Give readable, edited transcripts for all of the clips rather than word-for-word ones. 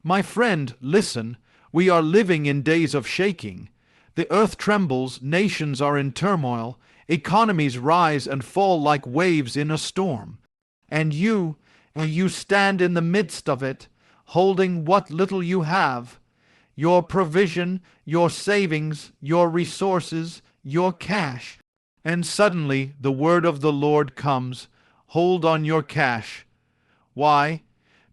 My friend, listen. We are living in days of shaking. The earth trembles, nations are in turmoil, economies rise and fall like waves in a storm. And you stand in the midst of it, holding what little you have, your provision, your savings, your resources, your cash. And suddenly the word of the Lord comes, hold on your cash. Why?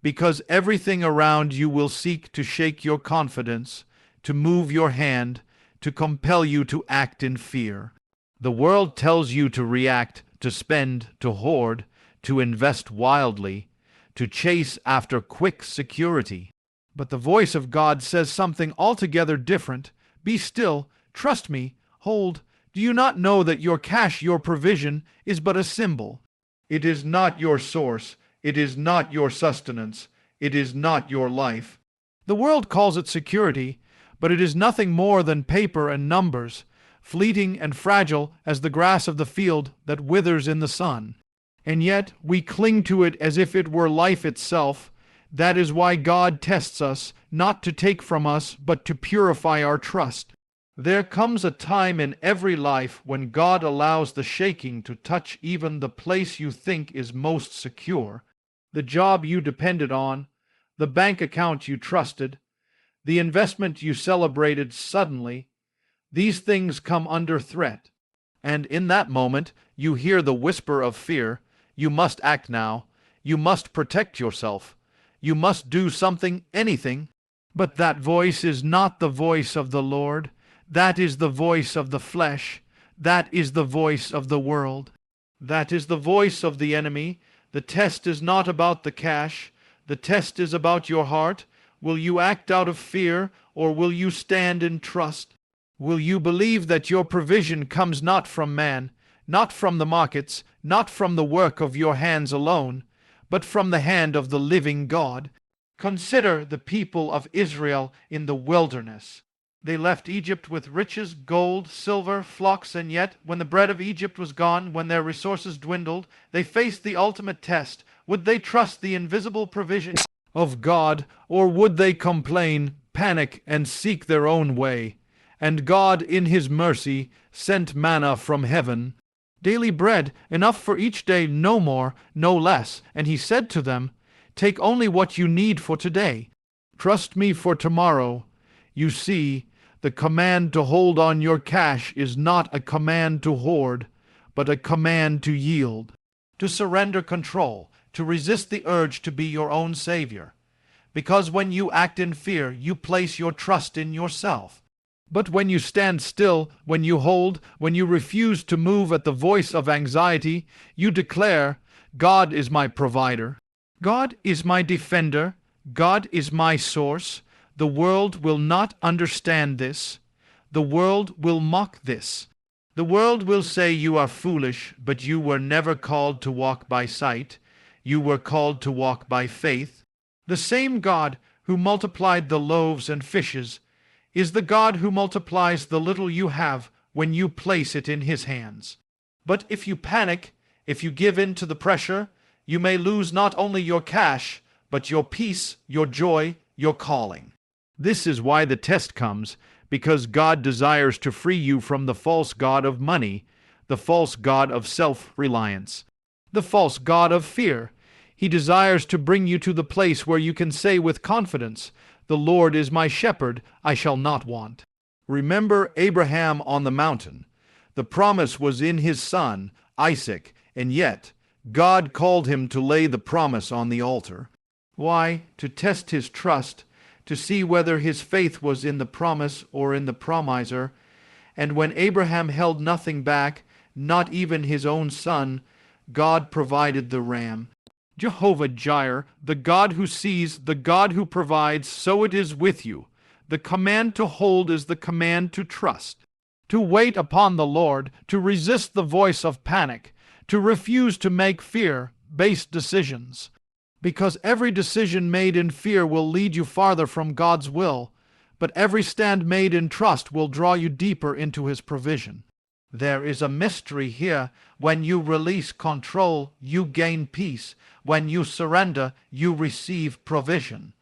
Because everything around you will seek to shake your confidence, to move your hand, to compel you to act in fear. The world tells you to react, to spend, to hoard, to invest wildly, to chase after quick security. But the voice of God says something altogether different. Be still, trust me, hold. Do you not know that your cash, your provision, is but a symbol? It is not your source. It is not your sustenance. It is not your life. The world calls it security, but it is nothing more than paper and numbers, fleeting and fragile as the grass of the field that withers in the sun. And yet we cling to it as if it were life itself. That is why God tests us, not to take from us, but to purify our trust. There comes a time in every life when God allows the shaking to touch even the place you think is most secure. The job you depended on, the bank account you trusted, the investment you celebrated suddenly, these things come under threat. And in that moment, you hear the whisper of fear. You must act now. You must protect yourself. You must do something, anything. But that voice is not the voice of the Lord. That is the voice of the flesh. That is the voice of the world. That is the voice of the enemy. The test is not about the cash. The test is about your heart. Will you act out of fear, or will you stand in trust? Will you believe that your provision comes not from man, not from the markets, not from the work of your hands alone, but from the hand of the living God? Consider the people of Israel in the wilderness. They left Egypt with riches, gold, silver, flocks, and yet, when the bread of Egypt was gone, when their resources dwindled, they faced the ultimate test. Would they trust the invisible provision of God, or would they complain, panic, and seek their own way? And God, in His mercy, sent manna from heaven, daily bread, enough for each day, no more, no less. And He said to them, take only what you need for today. Trust me for tomorrow. You see, the command to hold on your cash is not a command to hoard, but a command to yield, to surrender control, to resist the urge to be your own savior. Because when you act in fear, you place your trust in yourself. But when you stand still, when you hold, when you refuse to move at the voice of anxiety, you declare, God is my provider. God is my defender. God is my source. The world will not understand this. The world will mock this. The world will say you are foolish, but you were never called to walk by sight. You were called to walk by faith. The same God who multiplied the loaves and fishes is the God who multiplies the little you have when you place it in His hands. But if you panic, if you give in to the pressure, you may lose not only your cash, but your peace, your joy, your calling. This is why the test comes, because God desires to free you from the false god of money, the false god of self-reliance, the false god of fear. He desires to bring you to the place where you can say with confidence, the Lord is my shepherd, I shall not want. Remember Abraham on the mountain. The promise was in his son, Isaac, and yet God called him to lay the promise on the altar. Why? To test his trust, to see whether his faith was in the promise or in the promiser. And when Abraham held nothing back, not even his own son, God provided the ram. Jehovah Jireh, the God who sees, the God who provides, so it is with you. The command to hold is the command to trust, to wait upon the Lord, to resist the voice of panic, to refuse to make fear-based decisions. Because every decision made in fear will lead you farther from God's will, but every stand made in trust will draw you deeper into His provision. There is a mystery here. When you release control, you gain peace. When you surrender, you receive provision.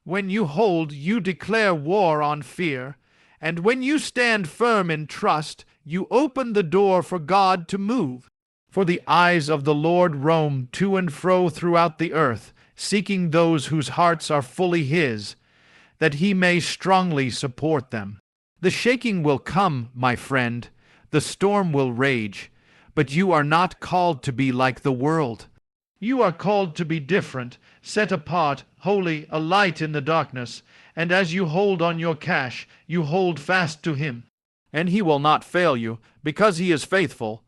When you hold, you declare war on fear, and when you stand firm in trust, you open the door for God to move. For the eyes of the Lord roam to and fro throughout the earth, seeking those whose hearts are fully His, that He may strongly support them. The shaking will come, my friend, the storm will rage, but you are not called to be like the world. You are called to be different, set apart, holy, a light in the darkness, and as you hold on your cash, you hold fast to Him. And He will not fail you, because He is faithful.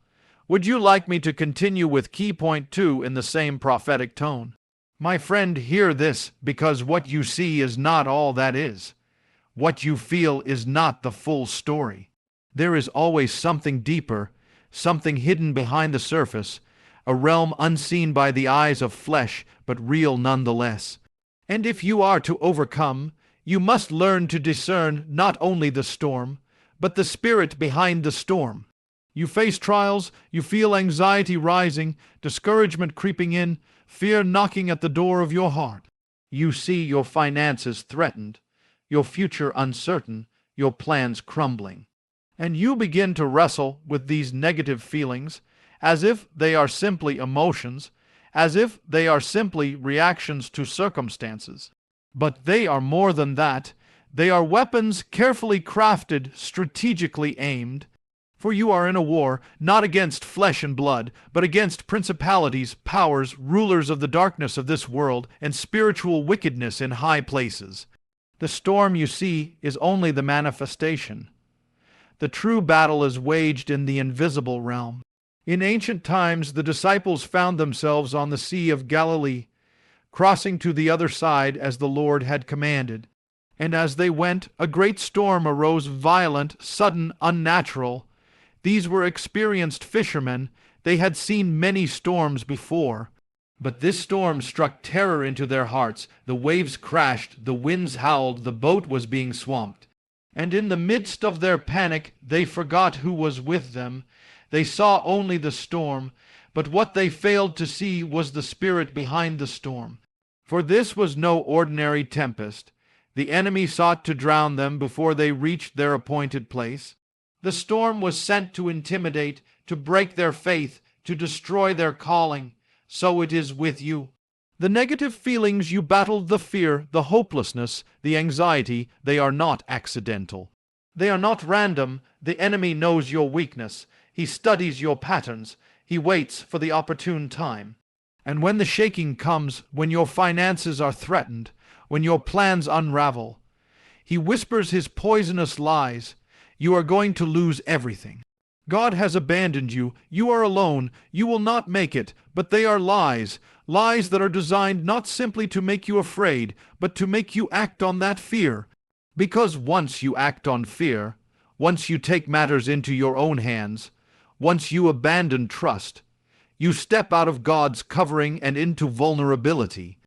Would you like me to continue with key point 2 in the same prophetic tone? My friend, hear this, because what you see is not all that is. What you feel is not the full story. There is always something deeper, something hidden behind the surface, a realm unseen by the eyes of flesh, but real nonetheless. And if you are to overcome, you must learn to discern not only the storm, but the spirit behind the storm. You face trials, you feel anxiety rising, discouragement creeping in, fear knocking at the door of your heart. You see your finances threatened, your future uncertain, your plans crumbling. And you begin to wrestle with these negative feelings, as if they are simply emotions, as if they are simply reactions to circumstances. But they are more than that. They are weapons carefully crafted, strategically aimed. For you are in a war, not against flesh and blood, but against principalities, powers, rulers of the darkness of this world, and spiritual wickedness in high places. The storm you see is only the manifestation. The true battle is waged in the invisible realm. In ancient times, the disciples found themselves on the Sea of Galilee, crossing to the other side as the Lord had commanded. And as they went, a great storm arose, violent, sudden, unnatural. These were experienced fishermen. They had seen many storms before. But this storm struck terror into their hearts. The waves crashed, the winds howled, the boat was being swamped. And in the midst of their panic, they forgot who was with them. They saw only the storm, but what they failed to see was the spirit behind the storm. For this was no ordinary tempest. The enemy sought to drown them before they reached their appointed place. The storm was sent to intimidate, to break their faith, to destroy their calling. So it is with you. The negative feelings you battled, the fear, the hopelessness, the anxiety, they are not accidental. They are not random. The enemy knows your weakness. He studies your patterns. He waits for the opportune time. And when the shaking comes, when your finances are threatened, when your plans unravel, he whispers his poisonous lies. You are going to lose everything. God has abandoned you. You are alone. You will not make it. But they are lies. Lies that are designed not simply to make you afraid, but to make you act on that fear. Because once you act on fear, once you take matters into your own hands, once you abandon trust, you step out of God's covering and into vulnerability.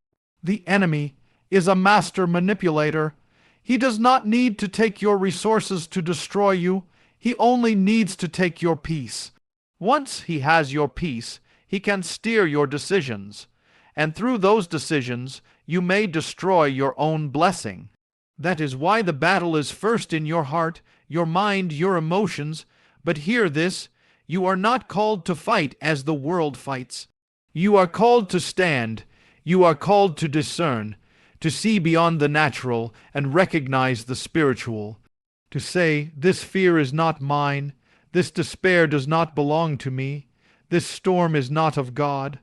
The enemy is a master manipulator. He does not need to take your resources to destroy you. He only needs to take your peace. Once he has your peace, he can steer your decisions, and through those decisions, you may destroy your own blessing. That is why the battle is first in your heart, your mind, your emotions. But hear this, you are not called to fight as the world fights. You are called to stand. You are called to discern, to see beyond the natural and recognize the spiritual. To say, this fear is not mine, this despair does not belong to me, this storm is not of God.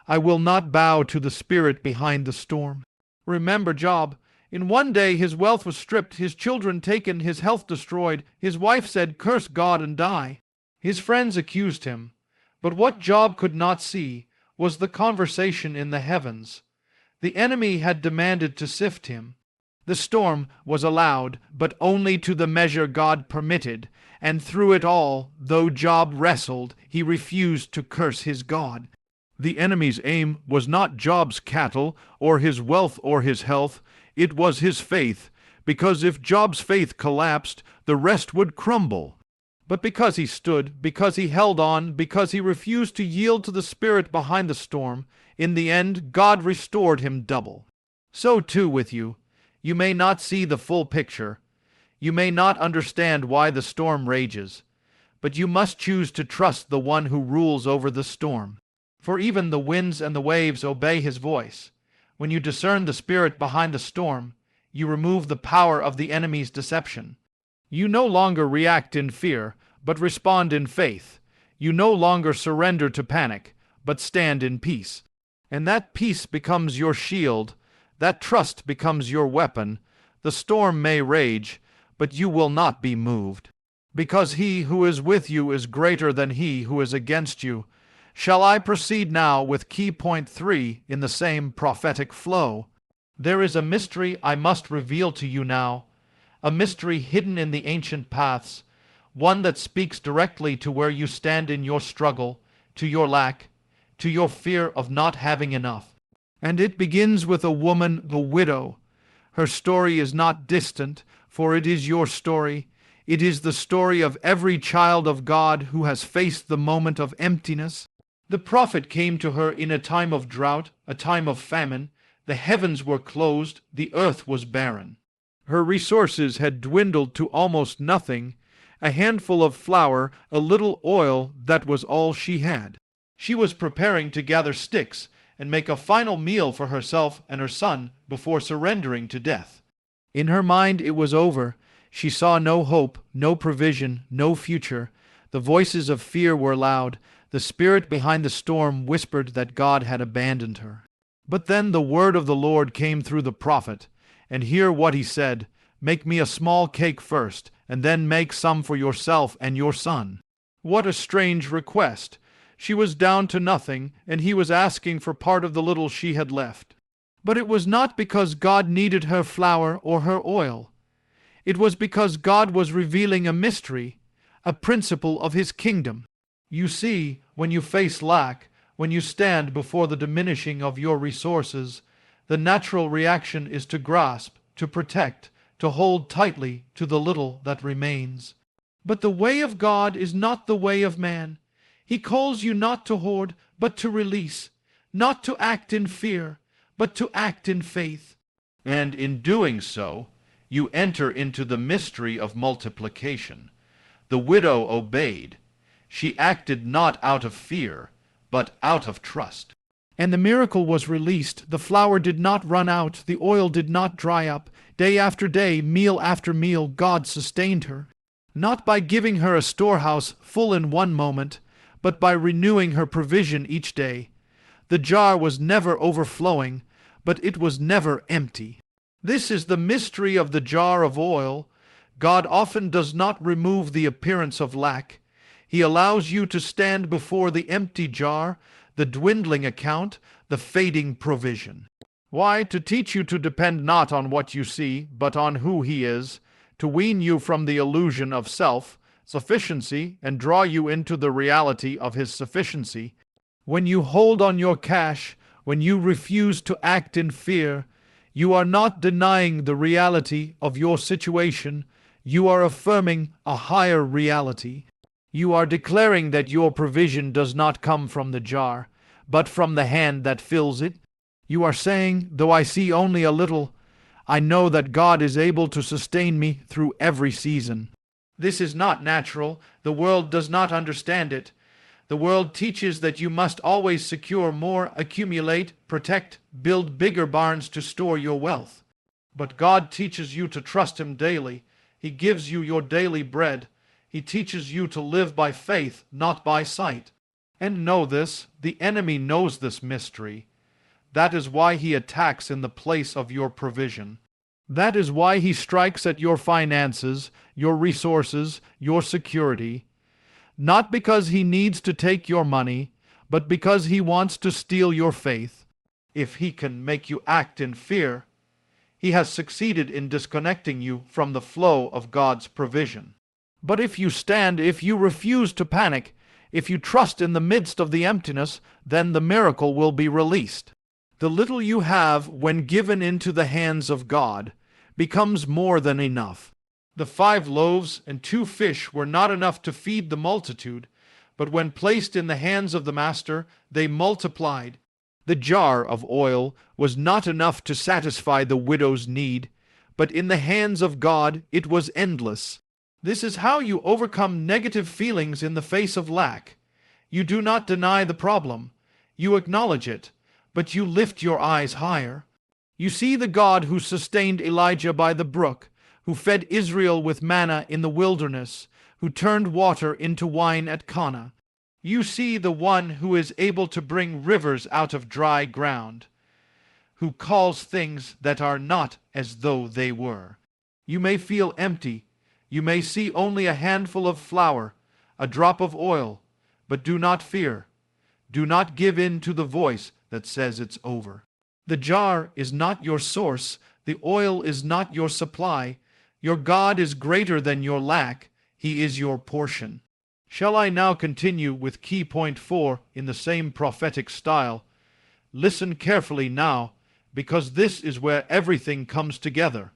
I will not bow to the spirit behind the storm. Remember Job. In one day his wealth was stripped, his children taken, his health destroyed. His wife said, "Curse God and die." His friends accused him. But what Job could not see was the conversation in the heavens. The enemy had demanded to sift him. The storm was allowed, but only to the measure God permitted, and through it all, though Job wrestled, he refused to curse his God. The enemy's aim was not Job's cattle, or his wealth, or his health. It was his faith, because if Job's faith collapsed, the rest would crumble. But because he stood, because he held on, because he refused to yield to the spirit behind the storm, in the end God restored him double. So too with you. You may not see the full picture. You may not understand why the storm rages, but you must choose to trust the one who rules over the storm. For even the winds and the waves obey his voice. When you discern the spirit behind the storm, you remove the power of the enemy's deception. You no longer react in fear, but respond in faith. You no longer surrender to panic, but stand in peace. And that peace becomes your shield. That trust becomes your weapon. The storm may rage, but you will not be moved. Because he who is with you is greater than he who is against you. Shall I proceed now with key point 3 in the same prophetic flow? There is a mystery I must reveal to you now, a mystery hidden in the ancient paths, one that speaks directly to where you stand in your struggle, to your lack, to your fear of not having enough. And it begins with a woman, the widow. Her story is not distant, for it is your story. It is the story of every child of God who has faced the moment of emptiness. The prophet came to her in a time of drought, a time of famine. The heavens were closed, the earth was barren. Her resources had dwindled to almost nothing. A handful of flour, a little oil, that was all she had. She was preparing to gather sticks and make a final meal for herself and her son before surrendering to death. In her mind it was over. She saw no hope, no provision, no future. The voices of fear were loud. The spirit behind the storm whispered that God had abandoned her. But then the word of the Lord came through the prophet, and hear what he said. Make me a small cake first, and then make some for yourself and your son. What a strange request! She was down to nothing, and he was asking for part of the little she had left. But it was not because God needed her flour or her oil. It was because God was revealing a mystery, a principle of his kingdom. You see, when you face lack, when you stand before the diminishing of your resources, the natural reaction is to grasp, to protect, to hold tightly to the little that remains. But the way of God is not the way of man. He calls you not to hoard, but to release, not to act in fear, but to act in faith. And in doing so, you enter into the mystery of multiplication. The widow obeyed. She acted not out of fear, but out of trust. And the miracle was released. The flour did not run out. The oil did not dry up. Day after day, meal after meal, God sustained her. Not by giving her a storehouse full in one moment, but by renewing her provision each day. The jar was never overflowing, but it was never empty. This is the mystery of the jar of oil. God often does not remove the appearance of lack. He allows you to stand before the empty jar, the dwindling account, the fading provision. Why? To teach you to depend not on what you see, but on who he is, to wean you from the illusion of self-sufficiency and draw you into the reality of his sufficiency. When you hold on your cash, when you refuse to act in fear, you are not denying the reality of your situation. You are affirming a higher reality. You are declaring that your provision does not come from the jar, but from the hand that fills it. You are saying, though I see only a little, I know that God is able to sustain me through every season. This is not natural. The world does not understand it. The world teaches that you must always secure more, accumulate, protect, build bigger barns to store your wealth. But God teaches you to trust him daily. He gives you your daily bread. He teaches you to live by faith, not by sight. And know this, the enemy knows this mystery. That is why he attacks in the place of your provision. That is why he strikes at your finances, your resources, your security. Not because he needs to take your money, but because he wants to steal your faith. If he can make you act in fear, he has succeeded in disconnecting you from the flow of God's provision. But if you stand, if you refuse to panic, if you trust in the midst of the emptiness, then the miracle will be released. The little you have, when given into the hands of God, becomes more than enough. The 5 loaves and 2 fish were not enough to feed the multitude, but when placed in the hands of the master, they multiplied. The jar of oil was not enough to satisfy the widow's need, but in the hands of God it was endless. This is how you overcome negative feelings in the face of lack. You do not deny the problem. You acknowledge it, but you lift your eyes higher. You see the God who sustained Elijah by the brook, who fed Israel with manna in the wilderness, who turned water into wine at Cana. You see the one who is able to bring rivers out of dry ground, who calls things that are not as though they were. You may feel empty. You may see only a handful of flour, a drop of oil, but do not fear. Do not give in to the voice that says it's over. The jar is not your source. The oil is not your supply. Your God is greater than your lack. He is your portion. Shall I now continue with key point 4 in the same prophetic style? Listen carefully now, because this is where everything comes together.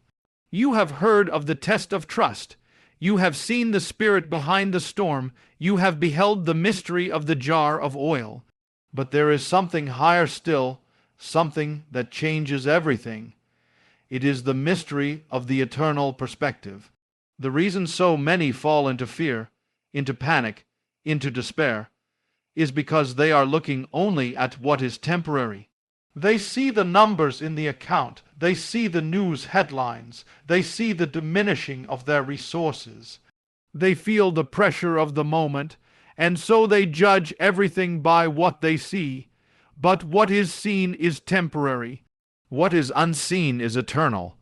You have heard of the test of trust. You have seen the Spirit behind the storm. You have beheld the mystery of the jar of oil. But there is something higher still, something that changes everything. It is the mystery of the eternal perspective. The reason so many fall into fear, into panic, into despair, is because they are looking only at what is temporary. They see the numbers in the account. They see the news headlines. They see the diminishing of their resources. They feel the pressure of the moment, and so they judge everything by what they see. But what is seen is temporary. What is unseen is eternal.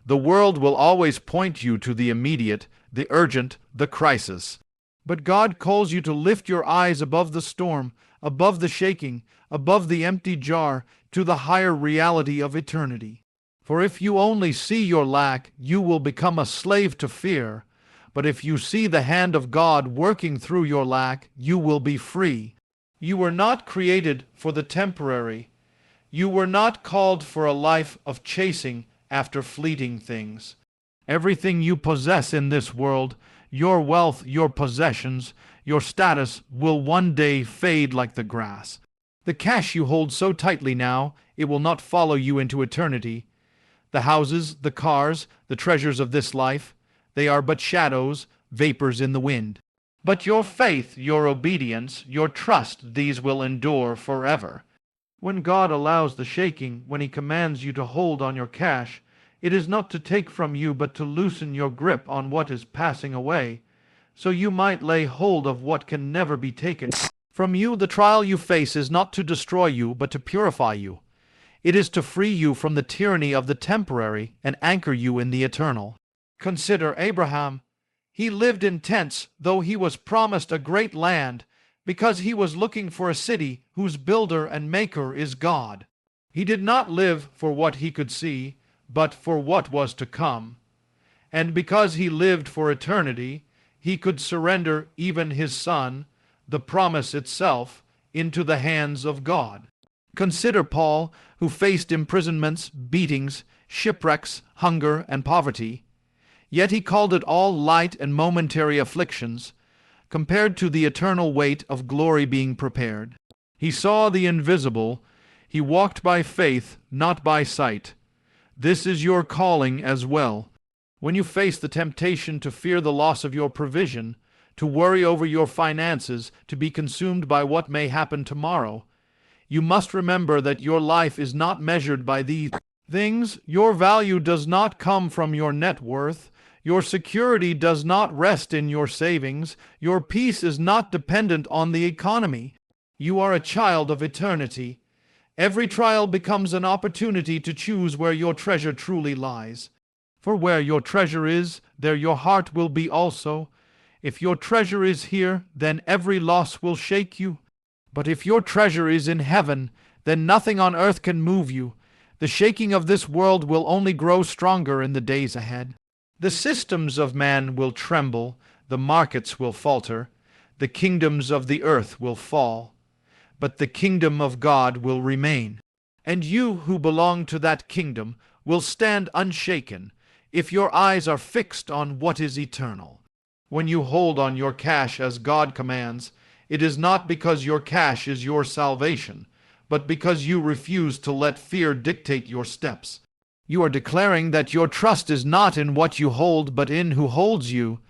The world will always point you to the immediate, the urgent, the crisis. But God calls you to lift your eyes above the storm, above the shaking, above the empty jar, to the higher reality of eternity. For if you only see your lack, you will become a slave to fear. But if you see the hand of God working through your lack, you will be free. You were not created for the temporary. You were not called for a life of chasing after fleeting things. Everything you possess in this world, your wealth, your possessions, your status, will one day fade like the grass. The cash you hold so tightly now, it will not follow you into eternity. The houses, the cars, the treasures of this life, they are but shadows, vapors in the wind. But your faith, your obedience, your trust, these will endure forever. When God allows the shaking, when He commands you to hold on your cash, it is not to take from you, but to loosen your grip on what is passing away, so you might lay hold of what can never be taken from you. The trial you face is not to destroy you, but to purify you. It is to free you from the tyranny of the temporary and anchor you in the eternal. Consider Abraham. He lived in tents, though he was promised a great land, because he was looking for a city whose builder and maker is God. He did not live for what he could see, but for what was to come. And because he lived for eternity, he could surrender even his son, the promise itself, into the hands of God. Consider Paul, who faced imprisonments, beatings, shipwrecks, hunger, and poverty. Yet he called it all light and momentary afflictions, compared to the eternal weight of glory being prepared. He saw the invisible. He walked by faith, not by sight. This is your calling as well. When you face the temptation to fear the loss of your provision, to worry over your finances, to be consumed by what may happen tomorrow, you must remember that your life is not measured by these things. Your value does not come from your net worth. Your security does not rest in your savings. Your peace is not dependent on the economy. You are a child of eternity. Every trial becomes an opportunity to choose where your treasure truly lies. For where your treasure is, there your heart will be also. If your treasure is here, then every loss will shake you. But if your treasure is in heaven, then nothing on earth can move you. The shaking of this world will only grow stronger in the days ahead. The systems of man will tremble, the markets will falter, the kingdoms of the earth will fall, but the kingdom of God will remain. And you who belong to that kingdom will stand unshaken if your eyes are fixed on what is eternal. When you hold on your cash as God commands, it is not because your cash is your salvation, but because you refuse to let fear dictate your steps. You are declaring that your trust is not in what you hold, but in who holds you.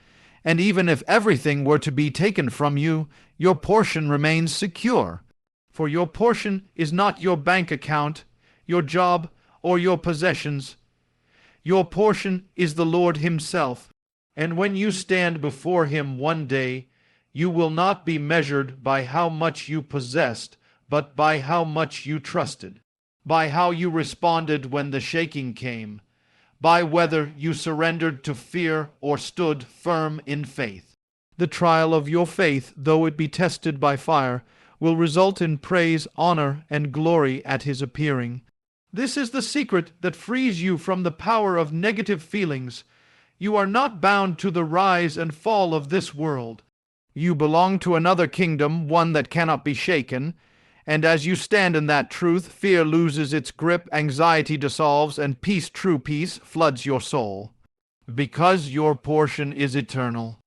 And even if everything were to be taken from you, your portion remains secure. For your portion is not your bank account, your job, or your possessions. Your portion is the Lord Himself. And when you stand before Him one day, you will not be measured by how much you possessed, but by how much you trusted, by how you responded when the shaking came, by whether you surrendered to fear or stood firm in faith. The trial of your faith, though it be tested by fire, will result in praise, honor, and glory at His appearing. This is the secret that frees you from the power of negative feelings. You are not bound to the rise and fall of this world. You belong to another kingdom, one that cannot be shaken, and as you stand in that truth, fear loses its grip, anxiety dissolves, and peace, true peace, floods your soul. Because your portion is eternal.